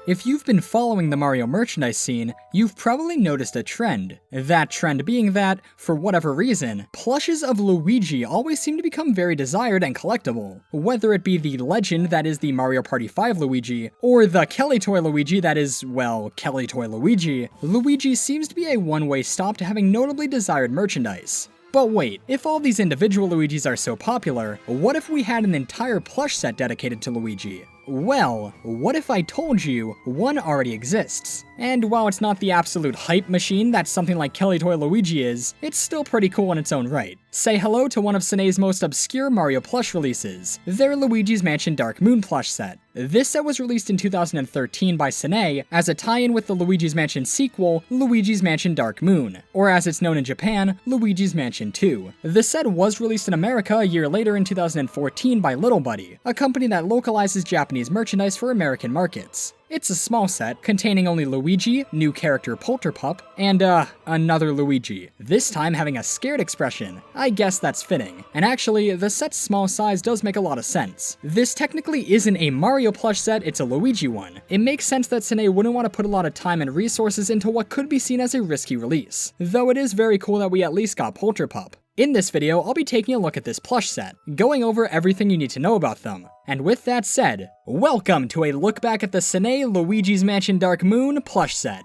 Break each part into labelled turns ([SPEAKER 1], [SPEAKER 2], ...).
[SPEAKER 1] If you've been following the Mario merchandise scene, you've probably noticed a trend. That trend being that, for whatever reason, plushes of Luigi always seem to become very desired and collectible. Whether it be the legend that is the Mario Party 5 Luigi, or the Kelly Toy Luigi that is, well, Kelly Toy Luigi, Luigi seems to be a one-way stop to having notably desired merchandise. But wait, if all these individual Luigis are so popular, what if we had an entire plush set dedicated to Luigi? Well, what if I told you one already exists? And while it's not the absolute hype machine that something like Kelly Toy Luigi is, it's still pretty cool in its own right. Say hello to one of Sanei's most obscure Mario plush releases, their Luigi's Mansion Dark Moon plush set. This set was released in 2013 by Sanei as a tie-in with the Luigi's Mansion sequel, Luigi's Mansion Dark Moon, or as it's known in Japan, Luigi's Mansion 2. The set was released in America a year later in 2014 by Little Buddy, a company that localizes Japanese merchandise for American markets. It's a small set, containing only Luigi, new character Polterpup, and another Luigi, this time having a scared expression. I guess that's fitting. And actually, the set's small size does make a lot of sense. This technically isn't a Mario plush set, it's a Luigi one. It makes sense that Sanei wouldn't want to put a lot of time and resources into what could be seen as a risky release, though it is very cool that we at least got Polterpup. In this video, I'll be taking a look at this plush set, going over everything you need to know about them. And with that said, welcome to a look back at the Sanei Luigi's Mansion Dark Moon plush set.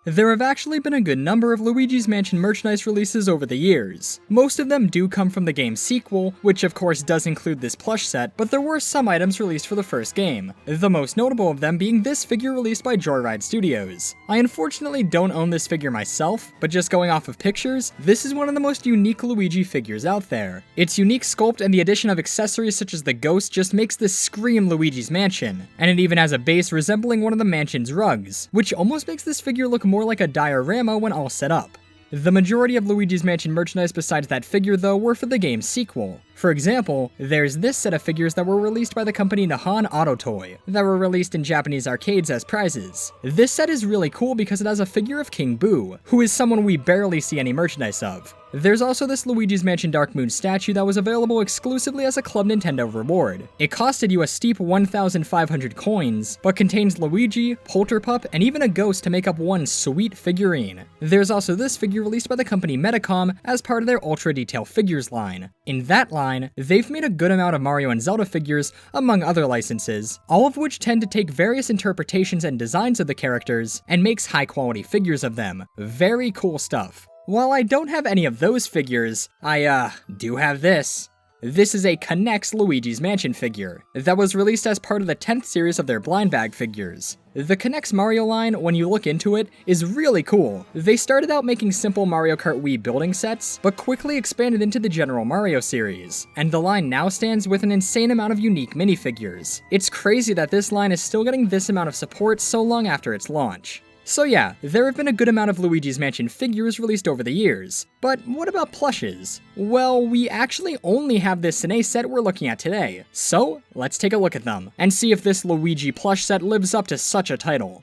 [SPEAKER 1] There have actually been a good number of Luigi's Mansion merchandise releases over the years. Most of them do come from the game's sequel, which of course does include this plush set, but there were some items released for the first game, the most notable of them being this figure released by Joyride Studios. I unfortunately don't own this figure myself, but just going off of pictures, this is one of the most unique Luigi figures out there. Its unique sculpt and the addition of accessories such as the ghost just makes this scream Luigi's Mansion, and it even has a base resembling one of the mansion's rugs, which almost makes this figure look more like a diorama when all set up. The majority of Luigi's Mansion merchandise besides that figure though were for the game's sequel. For example, there's this set of figures that were released by the company Nihon Auto Toy, that were released in Japanese arcades as prizes. This set is really cool because it has a figure of King Boo, who is someone we barely see any merchandise of. There's also this Luigi's Mansion Dark Moon statue that was available exclusively as a Club Nintendo reward. It costed you a steep 1,500 coins, but contains Luigi, Polterpup, and even a ghost to make up one sweet figurine. There's also this figure released by the company Medicom as part of their Ultra Detail Figures line. In that line, they've made a good amount of Mario and Zelda figures, among other licenses, all of which tend to take various interpretations and designs of the characters, and makes high-quality figures of them. Very cool stuff. While I don't have any of those figures, I do have this. This is a K'NEX Luigi's Mansion figure that was released as part of the 10th series of their blind bag figures. The K'NEX Mario line, when you look into it, is really cool. They started out making simple Mario Kart Wii building sets, but quickly expanded into the general Mario series, and the line now stands with an insane amount of unique minifigures. It's crazy that this line is still getting this amount of support so long after its launch. So yeah, there have been a good amount of Luigi's Mansion figures released over the years, but what about plushes? Well, we actually only have this Sanei set we're looking at today, so let's take a look at them, and see if this Luigi plush set lives up to such a title.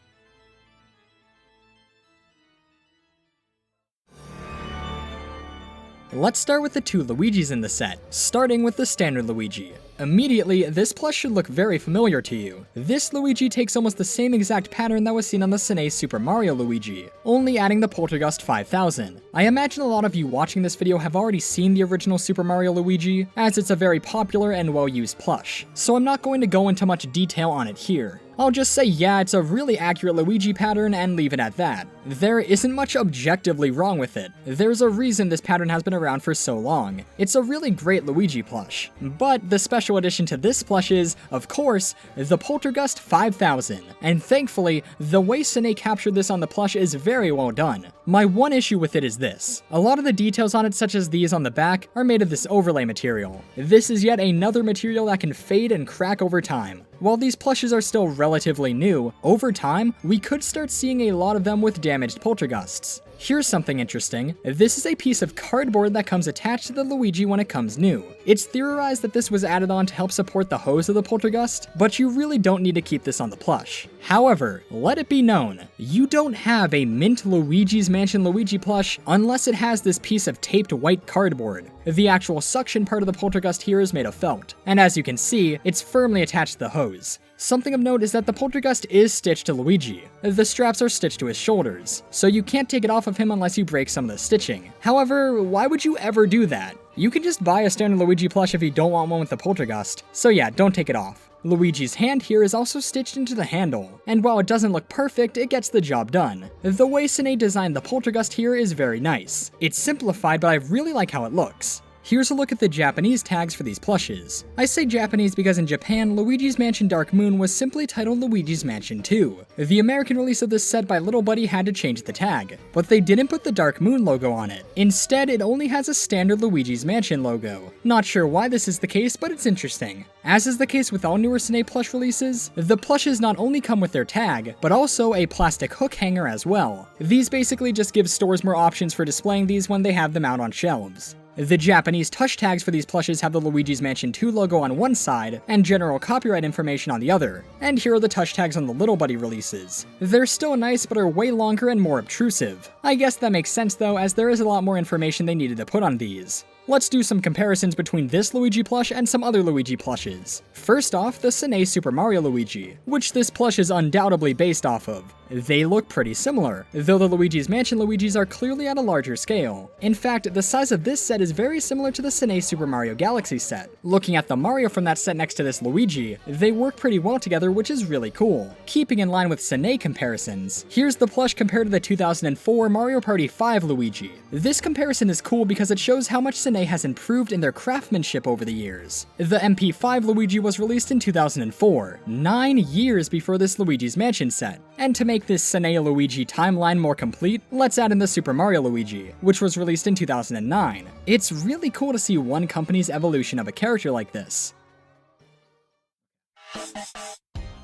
[SPEAKER 1] Let's start with the two Luigis in the set, starting with the standard Luigi. Immediately, this plush should look very familiar to you. This Luigi takes almost the same exact pattern that was seen on the Sanei Super Mario Luigi, only adding the Poltergust 5000. I imagine a lot of you watching this video have already seen the original Super Mario Luigi, as it's a very popular and well-used plush, so I'm not going to go into much detail on it here. I'll just say yeah, it's a really accurate Luigi pattern and leave it at that. There isn't much objectively wrong with it. There's a reason this pattern has been around for so long. It's a really great Luigi plush. But the special addition to this plush is, of course, the Poltergust 5000. And thankfully, the way Sanei captured this on the plush is very well done. My one issue with it is this. A lot of the details on it, such as these on the back, are made of this overlay material. This is yet another material that can fade and crack over time. While these plushes are still relatively new, over time, we could start seeing a lot of them with damaged Poltergusts. Here's something interesting. This is a piece of cardboard that comes attached to the Luigi when it comes new. It's theorized that this was added on to help support the hose of the Poltergust, but you really don't need to keep this on the plush. However, let it be known, you don't have a mint Luigi's Mansion Luigi plush unless it has this piece of taped white cardboard. The actual suction part of the Poltergust here is made of felt, and as you can see, it's firmly attached to the hose. Something of note is that the Poltergust is stitched to Luigi. The straps are stitched to his shoulders, so you can't take it off of him unless you break some of the stitching. However, why would you ever do that? You can just buy a standard Luigi plush if you don't want one with the Poltergust, so yeah, don't take it off. Luigi's hand here is also stitched into the handle, and while it doesn't look perfect, it gets the job done. The way Sanei designed the Poltergust here is very nice. It's simplified, but I really like how it looks. Here's a look at the Japanese tags for these plushes. I say Japanese because in Japan, Luigi's Mansion Dark Moon was simply titled Luigi's Mansion 2. The American release of this set by Little Buddy had to change the tag, but they didn't put the Dark Moon logo on it. Instead, it only has a standard Luigi's Mansion logo. Not sure why this is the case, but it's interesting. As is the case with all newer Sanei plush releases, the plushes not only come with their tag, but also a plastic hook hanger as well. These basically just give stores more options for displaying these when they have them out on shelves. The Japanese touch tags for these plushes have the Luigi's Mansion 2 logo on one side, and general copyright information on the other, and here are the touch tags on the Little Buddy releases. They're still nice, but are way longer and more obtrusive. I guess that makes sense though, as there is a lot more information they needed to put on these. Let's do some comparisons between this Luigi plush and some other Luigi plushes. First off, the Sanei Super Mario Luigi, which this plush is undoubtedly based off of. They look pretty similar, though the Luigi's Mansion Luigis are clearly at a larger scale. In fact, the size of this set is very similar to the Sanei Super Mario Galaxy set. Looking at the Mario from that set next to this Luigi, they work pretty well together, which is really cool. Keeping in line with Sanei comparisons, here's the plush compared to the 2004 Mario Party 5 Luigi. This comparison is cool because it shows how much Sanei has improved in their craftsmanship over the years. The MP5 Luigi was released in 2004, 9 years before this Luigi's Mansion set. And to make this Sanei Luigi timeline more complete, let's add in the Super Mario Luigi, which was released in 2009. It's really cool to see one company's evolution of a character like this.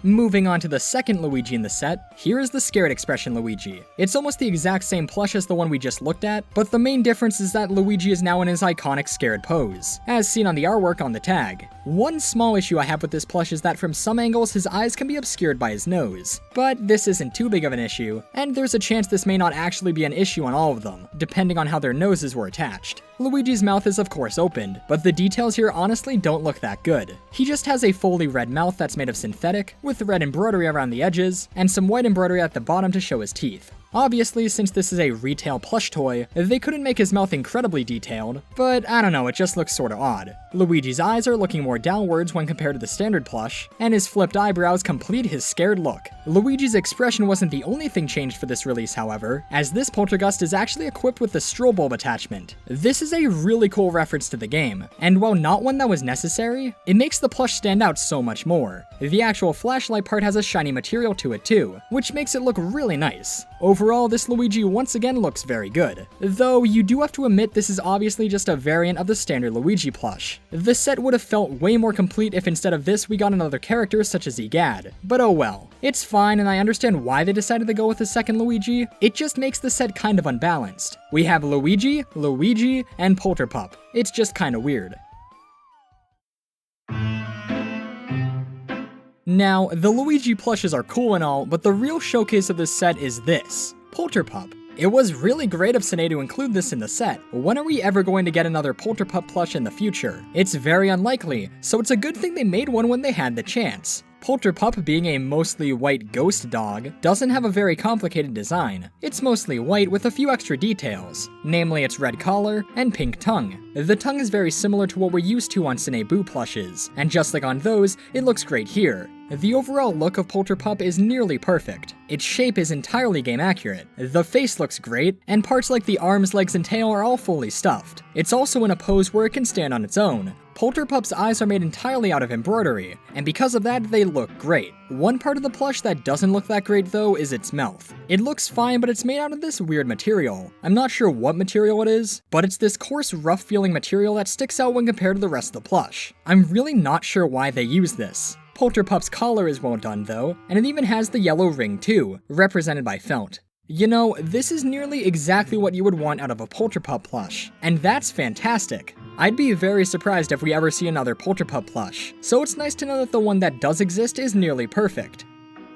[SPEAKER 1] Moving on to the second Luigi in the set, here is the Scared Expression Luigi. It's almost the exact same plush as the one we just looked at, but the main difference is that Luigi is now in his iconic scared pose, as seen on the artwork on the tag. One small issue I have with this plush is that from some angles his eyes can be obscured by his nose, but this isn't too big of an issue, and there's a chance this may not actually be an issue on all of them, depending on how their noses were attached. Luigi's mouth is of course opened, but the details here honestly don't look that good. He just has a fully red mouth that's made of synthetic, with red embroidery around the edges, and some white embroidery at the bottom to show his teeth. Obviously, since this is a retail plush toy, they couldn't make his mouth incredibly detailed, but I don't know, it just looks sorta odd. Luigi's eyes are looking more downwards when compared to the standard plush, and his flipped eyebrows complete his scared look. Luigi's expression wasn't the only thing changed for this release, however, as this Poltergust is actually equipped with the strobe bulb attachment. This is a really cool reference to the game, and while not one that was necessary, it makes the plush stand out so much more. The actual flashlight part has a shiny material to it too, which makes it look really nice. Overall, this Luigi once again looks very good, though you do have to admit this is obviously just a variant of the standard Luigi plush. The set would have felt way more complete if instead of this we got another character such as Egad, but oh well. It's fine, and I understand why they decided to go with the second Luigi, it just makes the set kind of unbalanced. We have Luigi, and Polterpup. It's just kinda weird. Now, the Luigi plushes are cool and all, but the real showcase of this set is this, Polterpup. It was really great of Sanei to include this in the set. When are we ever going to get another Polterpup plush in the future? It's very unlikely, so it's a good thing they made one when they had the chance. Polterpup, being a mostly white ghost dog, doesn't have a very complicated design. It's mostly white with a few extra details, namely its red collar and pink tongue. The tongue is very similar to what we're used to on Sanei Boo plushes, and just like on those, it looks great here. The overall look of Polterpup is nearly perfect. Its shape is entirely game accurate. The face looks great, and parts like the arms, legs, and tail are all fully stuffed. It's also in a pose where it can stand on its own. Polterpup's eyes are made entirely out of embroidery, and because of that, they look great. One part of the plush that doesn't look that great though is its mouth. It looks fine, but it's made out of this weird material. I'm not sure what material it is, but it's this coarse, rough feeling material that sticks out when compared to the rest of the plush. I'm really not sure why they use this. Polterpup's collar is well done though, and it even has the yellow ring too, represented by felt. You know, this is nearly exactly what you would want out of a Polterpup plush, and that's fantastic. I'd be very surprised if we ever see another Polterpup plush, so it's nice to know that the one that does exist is nearly perfect.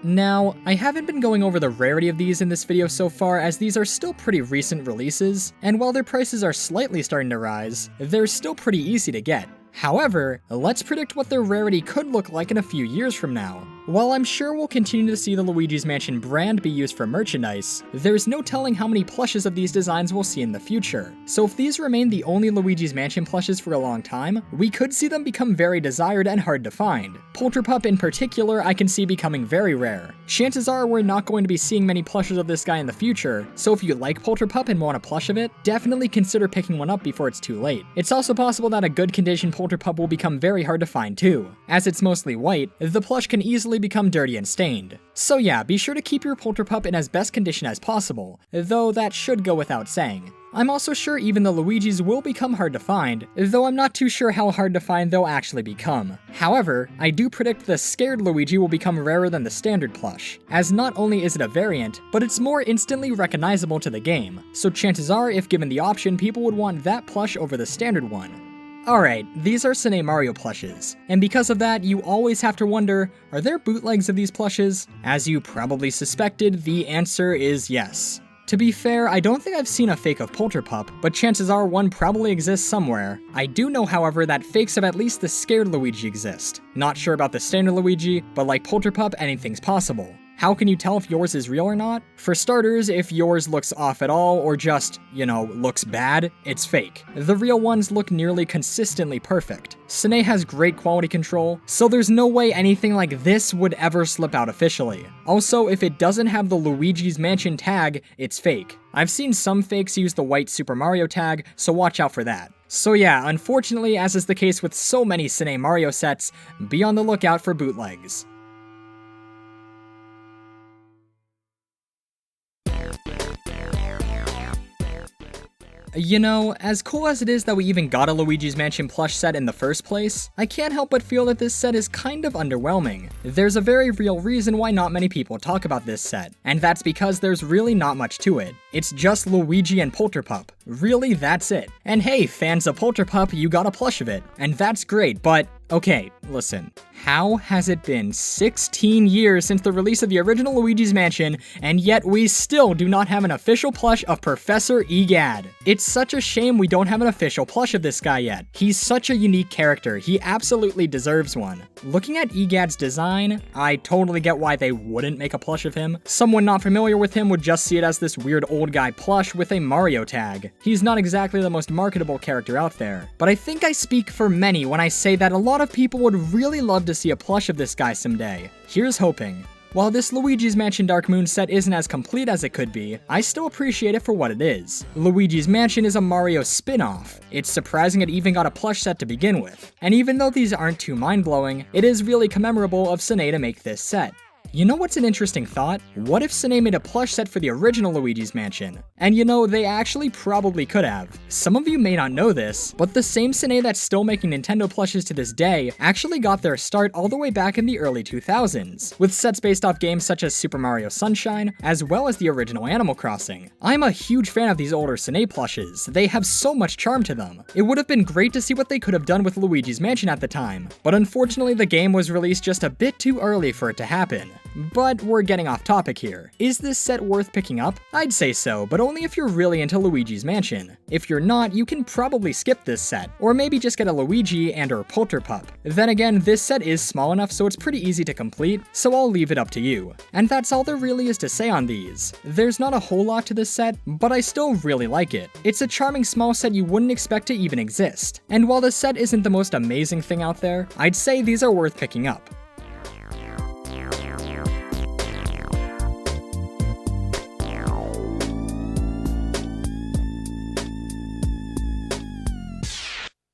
[SPEAKER 1] Now, I haven't been going over the rarity of these in this video so far, as these are still pretty recent releases, and while their prices are slightly starting to rise, they're still pretty easy to get. However, let's predict what their rarity could look like in a few years from now. While I'm sure we'll continue to see the Luigi's Mansion brand be used for merchandise, there's no telling how many plushes of these designs we'll see in the future. So if these remain the only Luigi's Mansion plushes for a long time, we could see them become very desired and hard to find. Polterpup in particular I can see becoming very rare. Chances are we're not going to be seeing many plushes of this guy in the future, so if you like Polterpup and want a plush of it, definitely consider picking one up before it's too late. It's also possible that a good condition Polterpup will become very hard to find too. As it's mostly white, the plush can easily become dirty and stained. So yeah, be sure to keep your Polterpup in as best condition as possible, though that should go without saying. I'm also sure even the Luigis will become hard to find, though I'm not too sure how hard to find they'll actually become. However, I do predict the Scared Luigi will become rarer than the standard plush, as not only is it a variant, but it's more instantly recognizable to the game, so chances are if given the option people would want that plush over the standard one. Alright, these are Sanei Mario plushes, and because of that, you always have to wonder, are there bootlegs of these plushes? As you probably suspected, the answer is yes. To be fair, I don't think I've seen a fake of Polterpup, but chances are one probably exists somewhere. I do know, however, that fakes of at least the Scared Luigi exist. Not sure about the standard Luigi, but like Polterpup, anything's possible. How can you tell if yours is real or not? For starters, if yours looks off at all or just, looks bad, it's fake. The real ones look nearly consistently perfect. Sanei has great quality control, so there's no way anything like this would ever slip out officially. Also, if it doesn't have the Luigi's Mansion tag, it's fake. I've seen some fakes use the white Super Mario tag, so watch out for that. So yeah, unfortunately, as is the case with so many Sanei Mario sets, be on the lookout for bootlegs. You know, as cool as it is that we even got a Luigi's Mansion plush set in the first place, I can't help but feel that this set is kind of underwhelming. There's a very real reason why not many people talk about this set, and that's because there's really not much to it. It's just Luigi and Polterpup. Really, that's it. And hey, fans of Polterpup, you got a plush of it, and that's great, but okay, listen. How has it been 16 years since the release of the original Luigi's Mansion, and yet we still do not have an official plush of Professor Egad? It's such a shame we don't have an official plush of this guy yet. He's such a unique character, he absolutely deserves one. Looking at Egad's design, I totally get why they wouldn't make a plush of him. Someone not familiar with him would just see it as this weird old guy plush with a Mario tag. He's not exactly the most marketable character out there, but I think I speak for many when I say that a lot of people would really love to see a plush of this guy someday. Here's hoping. While this Luigi's Mansion Dark Moon set isn't as complete as it could be, I still appreciate it for what it is. Luigi's Mansion is a Mario spin-off. It's surprising it even got a plush set to begin with. And even though these aren't too mind-blowing, it is really commemorable of Sanei to make this set. You know what's an interesting thought? What if Sanei made a plush set for the original Luigi's Mansion? And they actually probably could have. Some of you may not know this, but the same Sanei that's still making Nintendo plushes to this day actually got their start all the way back in the early 2000s, with sets based off games such as Super Mario Sunshine, as well as the original Animal Crossing. I'm a huge fan of these older Sanei plushes. They have so much charm to them. It would have been great to see what they could have done with Luigi's Mansion at the time, but unfortunately the game was released just a bit too early for it to happen. But we're getting off topic here. Is this set worth picking up? I'd say so, but only if you're really into Luigi's Mansion. If you're not, you can probably skip this set, or maybe just get a Luigi and or Polterpup. Then again, this set is small enough so it's pretty easy to complete, so I'll leave it up to you. And that's all there really is to say on these. There's not a whole lot to this set, but I still really like it. It's a charming small set you wouldn't expect to even exist. And while the set isn't the most amazing thing out there, I'd say these are worth picking up.